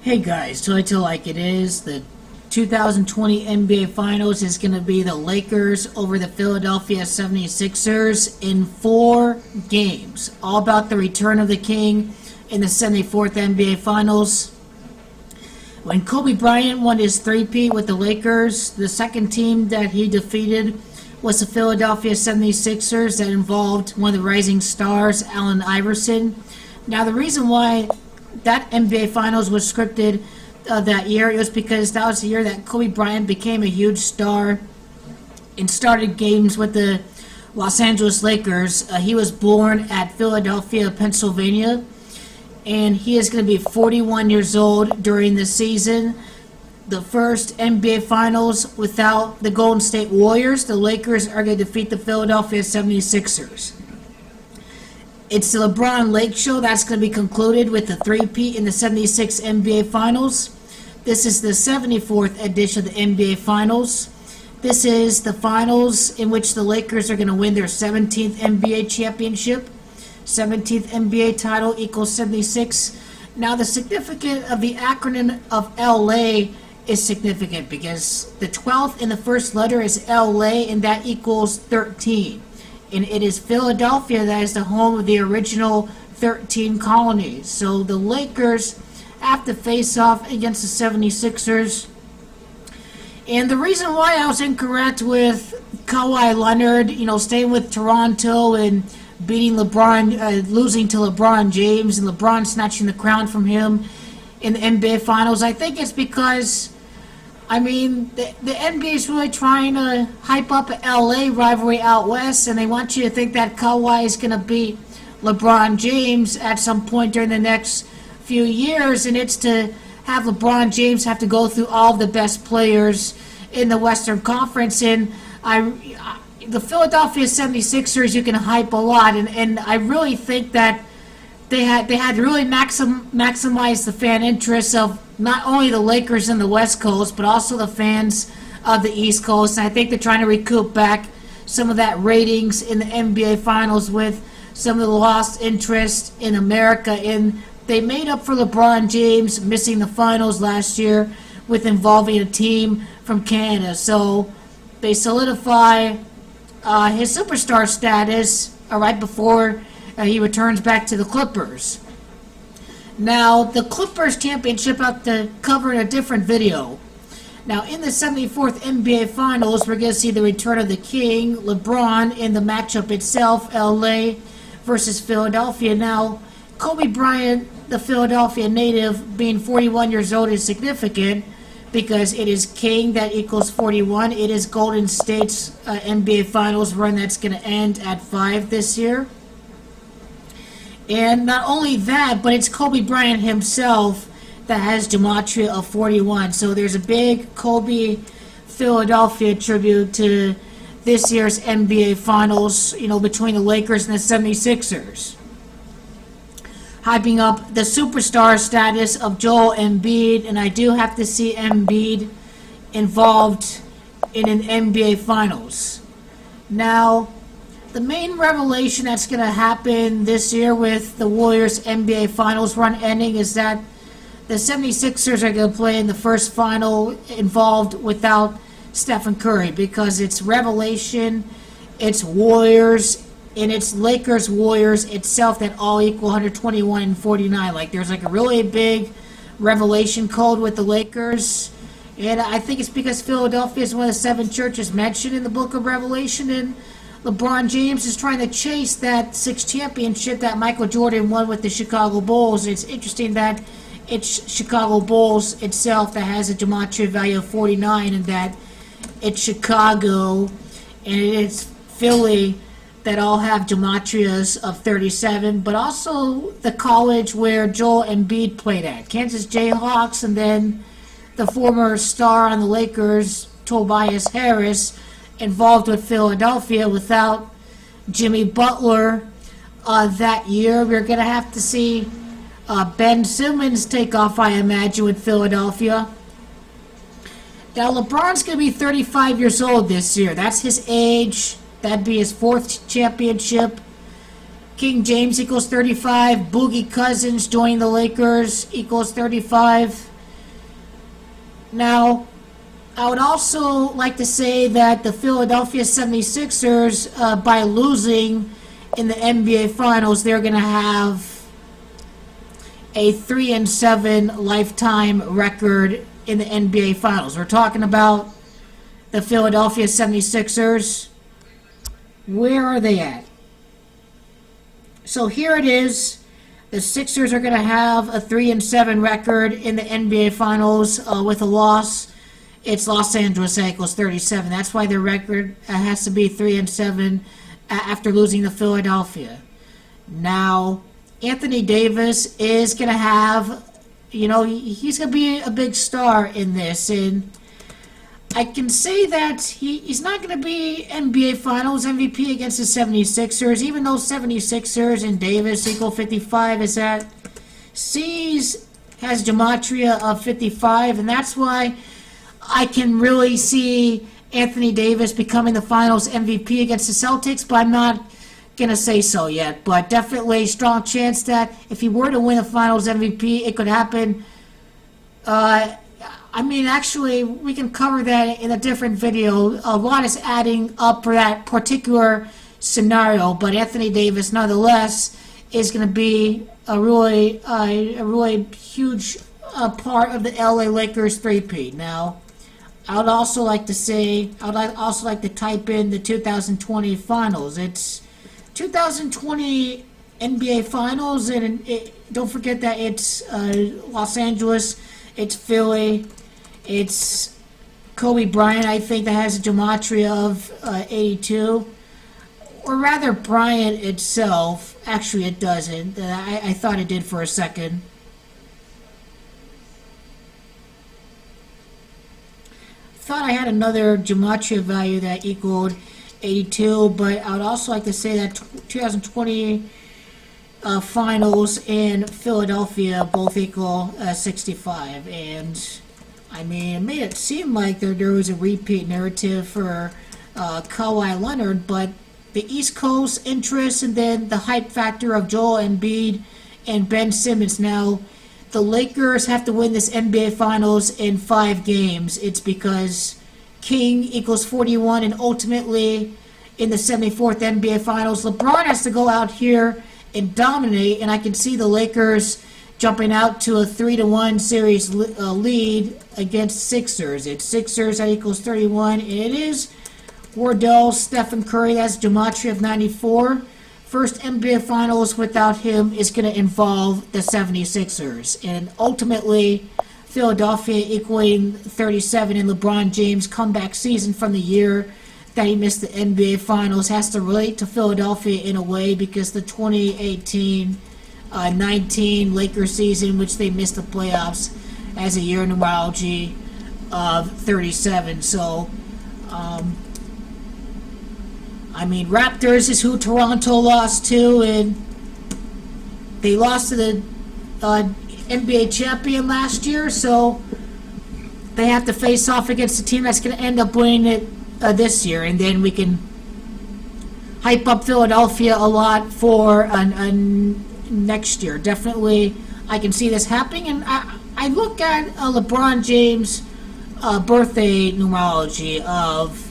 Hey guys, tell it like it is. The 2020 NBA Finals is going to be the Lakers over the Philadelphia 76ers in 4 games. All about the return of the King in the 74th NBA Finals. When Kobe Bryant won his three-peat with the Lakers, the second team that he defeated was the Philadelphia 76ers that involved one of the rising stars, Allen Iverson. Now, the reason why that NBA Finals was scripted that year, it was because that was the year that Kobe Bryant became a huge star and started games with the Los Angeles Lakers. He was born at Philadelphia, Pennsylvania, and he is going to be 41 years old during the season. The first NBA Finals without the Golden State Warriors. The Lakers are going to defeat the Philadelphia 76ers. It's the LeBron Lake Show that's going to be concluded with the three-peat in the 76 NBA Finals. This is the 74th edition of the NBA Finals. This is the finals in which the Lakers are going to win their 17th NBA championship. 17th NBA title equals 76. Now, the significance of the acronym of LA is significant because the 12th in the first letter is LA, and that equals 13. And it is Philadelphia that is the home of the original 13 colonies. So the Lakers have to face off against the 76ers. And the reason why I was incorrect with Kawhi Leonard, staying with Toronto and beating LeBron, losing to LeBron James, and LeBron snatching the crown from him in the NBA Finals, I think it's because the NBA is really trying to hype up an LA rivalry out west, and they want you to think that Kawhi is going to beat LeBron James at some point during the next few years, and it's to have LeBron James have to go through all of the best players in the Western Conference. And the Philadelphia 76ers, you can hype a lot, and I really think that they had to really maximize the fan interest of not only the Lakers in the West Coast, but also the fans of the East Coast. And I think they're trying to recoup back some of that ratings in the NBA Finals with some of the lost interest in America. And they made up for LeBron James missing the finals last year with involving a team from Canada. So they solidify his superstar status right before he returns back to the Clippers. Now, the Clippers championship I have to cover in a different video. Now, in the 74th NBA Finals, we're going to see the return of the King, LeBron, in the matchup itself, LA versus Philadelphia. Now, Kobe Bryant, the Philadelphia native, being 41 years old is significant because it is King that equals 41. It is Golden State's NBA Finals run that's going to end at 5 this year. And not only that, but it's Kobe Bryant himself that has gematria of 41. So there's a big Kobe Philadelphia tribute to this year's NBA Finals, between the Lakers and the 76ers. Hyping up the superstar status of Joel Embiid, and I do have to see Embiid involved in an NBA Finals. Now, the main revelation that's going to happen this year with the Warriors NBA Finals run ending is that the 76ers are going to play in the first final involved without Stephen Curry, because it's revelation, it's Warriors, and it's Lakers Warriors itself that all equal 121 and 49. There's a really big revelation code with the Lakers, and I think it's because Philadelphia is one of the 7 churches mentioned in the book of Revelation, and LeBron James is trying to chase that 6th championship that Michael Jordan won with the Chicago Bulls. It's interesting that it's Chicago Bulls itself that has a gematria value of 49, and that it's Chicago and it's Philly that all have gematrias of 37, but also the college where Joel Embiid played at, Kansas Jayhawks, and then the former star on the Lakers, Tobias Harris, involved with Philadelphia. Without Jimmy Butler that year, we're going to have to see Ben Simmons take off, I imagine, with Philadelphia. Now, LeBron's going to be 35 years old this year. That's his age. That'd be his 4th championship. King James equals 35. Boogie Cousins joining the Lakers equals 35. Now, I would also like to say that the Philadelphia 76ers, by losing in the NBA Finals, they're going to have a 3-7 lifetime record in the NBA Finals. We're talking about the Philadelphia 76ers. Where are they at? So here it is. The Sixers are going to have a 3-7 record in the NBA Finals with a loss. It's Los Angeles equals 37. That's why their record has to be 3-7 after losing to Philadelphia. Now, Anthony Davis is going to have, he's going to be a big star in this. And I can say that he's not going to be NBA Finals MVP against the 76ers, even though 76ers and Davis equal 55, is that C's has gematria of 55, and that's why I can really see Anthony Davis becoming the Finals MVP against the Celtics, but I'm not going to say so yet. But definitely strong chance that if he were to win the Finals MVP, it could happen. Actually, we can cover that in a different video. A lot is adding up for that particular scenario, but Anthony Davis, nonetheless, is going to be a really huge part of the LA Lakers three-peat. Now, I would also like to type in the 2020 Finals. It's 2020 NBA Finals, and don't forget that it's Los Angeles, it's Philly, it's Kobe Bryant, I think, that has a gematria of 82. Or rather, Bryant itself. Actually, it doesn't. I thought it did for a second. Thought I had another gematria value that equaled 82, but I would also like to say that 2020 Finals in Philadelphia both equal 65, and it made it seem like there was a repeat narrative for Kawhi Leonard, but the East Coast interest and then the hype factor of Joel Embiid and Ben Simmons. Now, the Lakers have to win this NBA Finals in 5 games. It's because King equals 41, and ultimately in the 74th NBA Finals, LeBron has to go out here and dominate, and I can see the Lakers jumping out to a 3-1 series lead against Sixers. It's Sixers that equals 31, and it is Wardell, Stephen Curry, that's gematria of 94. First NBA Finals without him is going to involve the 76ers. And ultimately, Philadelphia equaling 37 in LeBron James' comeback season from the year that he missed the NBA Finals has to relate to Philadelphia in a way because the 2018-19 Lakers season, which they missed the playoffs, has a year numerology of 37. So, Raptors is who Toronto lost to, and they lost to the NBA champion last year, so they have to face off against the team that's going to end up winning it this year, and then we can hype up Philadelphia a lot for next year. Definitely, I can see this happening, and I look at LeBron James' birthday numerology of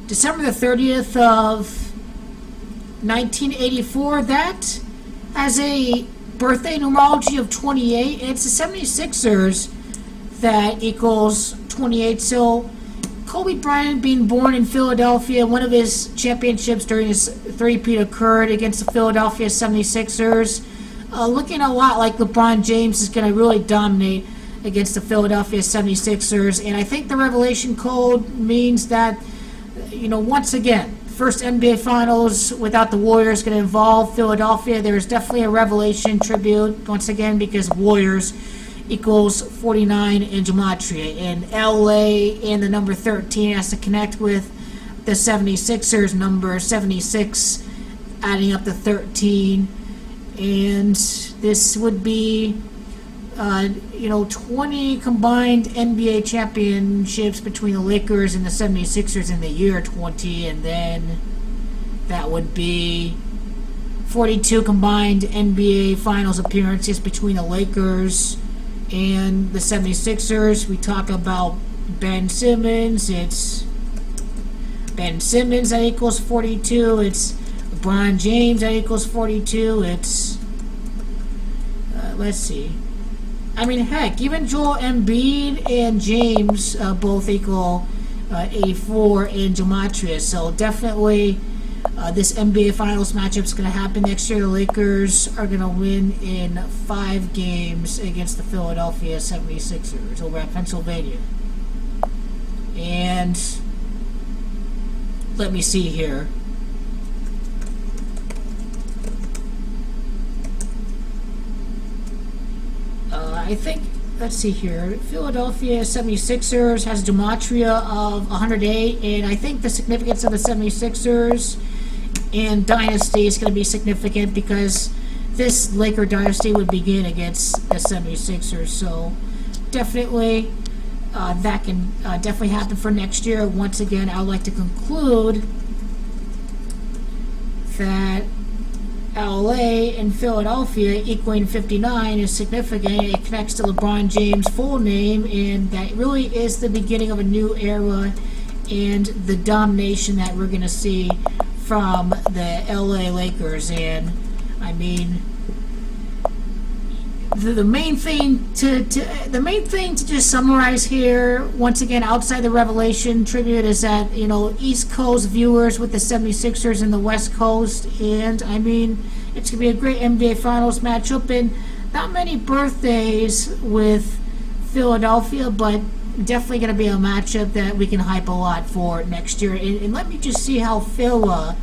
December the 30th of 1984. That has a birthday numerology of 28. It's the 76ers that equals 28. So Kobe Bryant being born in Philadelphia, one of his championships during his three-peat occurred against the Philadelphia 76ers. Looking a lot like LeBron James is going to really dominate against the Philadelphia 76ers. And I think the revelation code means that, once again, first NBA Finals without the Warriors going to involve Philadelphia. There's definitely a revelation tribute, once again, because Warriors equals 49 in gematria. And LA and the number 13 has to connect with the 76ers number 76, adding up to 13. And this would be 20 combined NBA championships between the Lakers and the 76ers in the year 20, and then that would be 42 combined NBA Finals appearances between the Lakers And the 76ers, we talk about Ben Simmons. It's Ben Simmons that equals 42. It's LeBron James that equals 42. It's, let's see. I mean, heck, even Joel Embiid and James both equal 84 in gematria. So definitely this NBA Finals matchup is going to happen next year. The Lakers are going to win in 5 games against the Philadelphia 76ers over at Pennsylvania. And let me see here. I think, let's see here, Philadelphia 76ers has a gematria of 108, and I think the significance of the 76ers and dynasty is going to be significant because this Laker dynasty would begin against the 76ers, so definitely that can definitely happen for next year. Once again, I would like to conclude that LA and Philadelphia equaling 59 is significant. It connects to LeBron James' full name, and that really is the beginning of a new era and the domination that we're going to see from the LA Lakers. And I mean, the main thing to just summarize here, once again, outside the Revelation tribute, is that, you know, East Coast viewers with the 76ers and the West Coast, and I mean, it's going to be a great NBA Finals matchup, and not many birthdays with Philadelphia, but definitely going to be a matchup that we can hype a lot for next year. And let me just see how Phila,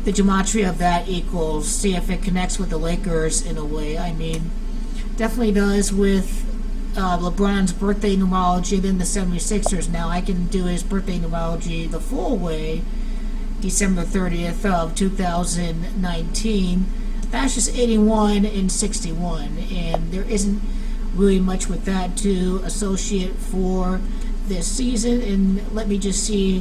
the gematria of that equals, see if it connects with the Lakers in a way. I mean, definitely does with LeBron's birthday numerology, and then the 76ers. Now I can do his birthday numerology the full way, December 30th of 2019. That's just 81 and 61, and there isn't really much with that to associate for this season. And let me just see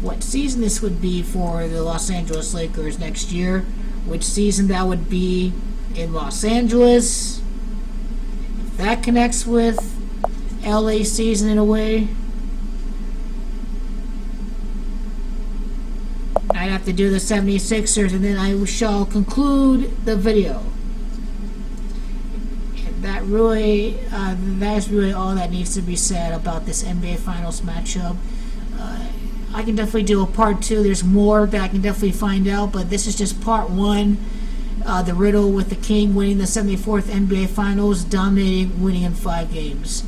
what season this would be for the Los Angeles Lakers next year, which season that would be in Los Angeles. If that connects with LA season in a way, I'd have to do the 76ers, and then I shall conclude the video. And that is really all that needs to be said about this NBA Finals matchup. I can definitely do a part 2. There's more that I can definitely find out, but this is just part 1. The riddle with the King winning the 74th NBA Finals, dominating, winning in 5 games.